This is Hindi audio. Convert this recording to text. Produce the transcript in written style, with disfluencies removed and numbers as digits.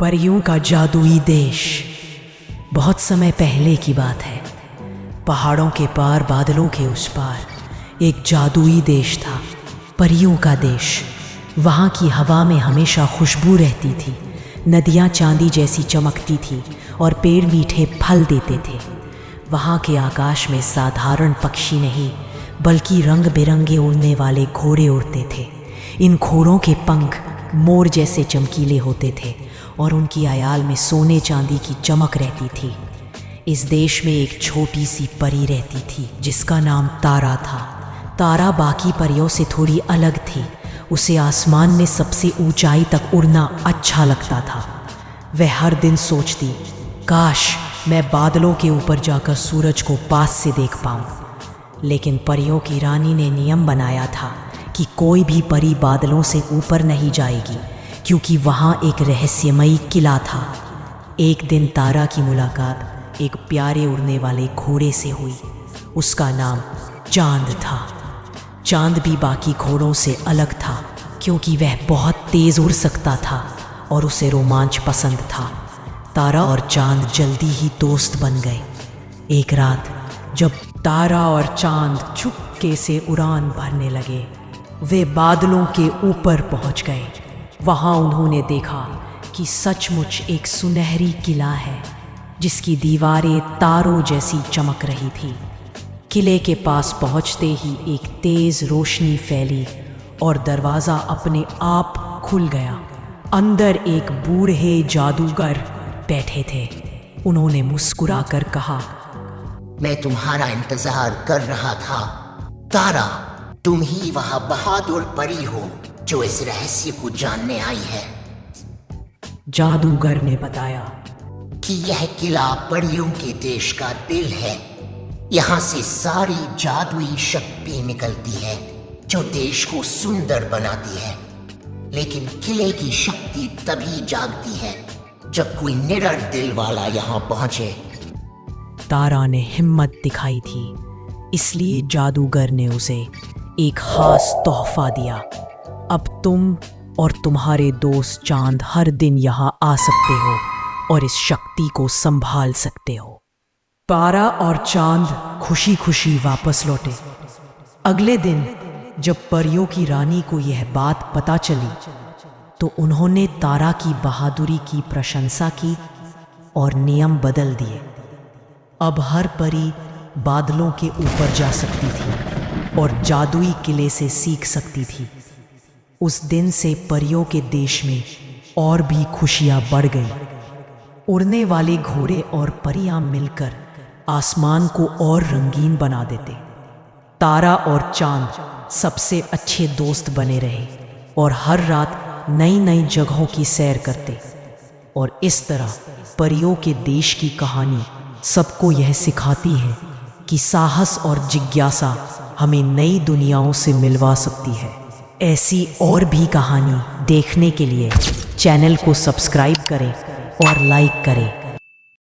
परियों का जादुई देश। बहुत समय पहले की बात है। पहाड़ों के पार, बादलों के उस पार एक जादुई देश था, परियों का देश। वहाँ की हवा में हमेशा खुशबू रहती थी, नदियाँ चांदी जैसी चमकती थी और पेड़ मीठे फल देते थे। वहाँ के आकाश में साधारण पक्षी नहीं, बल्कि रंग बिरंगे उड़ने वाले घोड़े उड़ते थे। इन घोड़ों के पंख मोर जैसे चमकीले होते थे और उनकी आयाल में सोने चांदी की चमक रहती थी। इस देश में एक छोटी सी परी रहती थी जिसका नाम तारा था। तारा बाकी परियों से थोड़ी अलग थी। उसे आसमान में सबसे ऊंचाई तक उड़ना अच्छा लगता था। वह हर दिन सोचती, काश मैं बादलों के ऊपर जाकर सूरज को पास से देख पाऊं। लेकिन परियों की रानी ने नियम बनाया था कि कोई भी परी बादलों से ऊपर नहीं जाएगी, क्योंकि वहाँ एक रहस्यमयी किला था। एक दिन तारा की मुलाकात एक प्यारे उड़ने वाले घोड़े से हुई। उसका नाम चांद था। चांद भी बाकी घोड़ों से अलग था, क्योंकि वह बहुत तेज उड़ सकता था और उसे रोमांच पसंद था। तारा और चांद जल्दी ही दोस्त बन गए। एक रात जब तारा और चांद चुपके से उड़ान भरने लगे, वे बादलों के ऊपर पहुंच गए। वहां उन्होंने देखा कि सचमुच एक सुनहरी किला है, जिसकी दीवारें तारों जैसी चमक रही थी। किले के पास पहुंचते ही एक तेज रोशनी फैली और दरवाज़ा अपने आप खुल गया। अंदर एक बूढ़े जादूगर बैठे थे। उन्होंने मुस्कुराकर कहा, मैं तुम्हारा इंतजार कर रहा था। तारा, तुम ही वह बहादुर परी हो जो इस रहस्य को जानने आई है। जादूगर ने बताया कि यह किला परियों के देश का दिल है। यहाँ से सारी जादुई शक्ति निकलती है जो देश को सुंदर बनाती है। लेकिन किले की शक्ति तभी जागती है जब कोई निडर दिल वाला यहाँ पहुंचे। तारा ने हिम्मत दिखाई थी, इसलिए जादूगर ने उसे एक खास तोहफा दिया। अब तुम और तुम्हारे दोस्त चांद हर दिन यहाँ आ सकते हो और इस शक्ति को संभाल सकते हो। तारा और चांद खुशी खुशी वापस लौटे। अगले दिन जब परियों की रानी को यह बात पता चली, तो उन्होंने तारा की बहादुरी की प्रशंसा की और नियम बदल दिए। अब हर परी बादलों के ऊपर जा सकती थी और जादुई किले से सीख सकती थी। उस दिन से परियों के देश में और भी खुशियां बढ़ गई। उड़ने वाले घोड़े और परियां मिलकर आसमान को और रंगीन बना देते। तारा और चांद सबसे अच्छे दोस्त बने रहे और हर रात नई नई जगहों की सैर करते। और इस तरह परियों के देश की कहानी सबको यह सिखाती है कि साहस और जिज्ञासा हमें नई दुनियाओं से मिलवा सकती है। ऐसी और भी कहानी देखने के लिए चैनल को सब्सक्राइब करें और लाइक करें।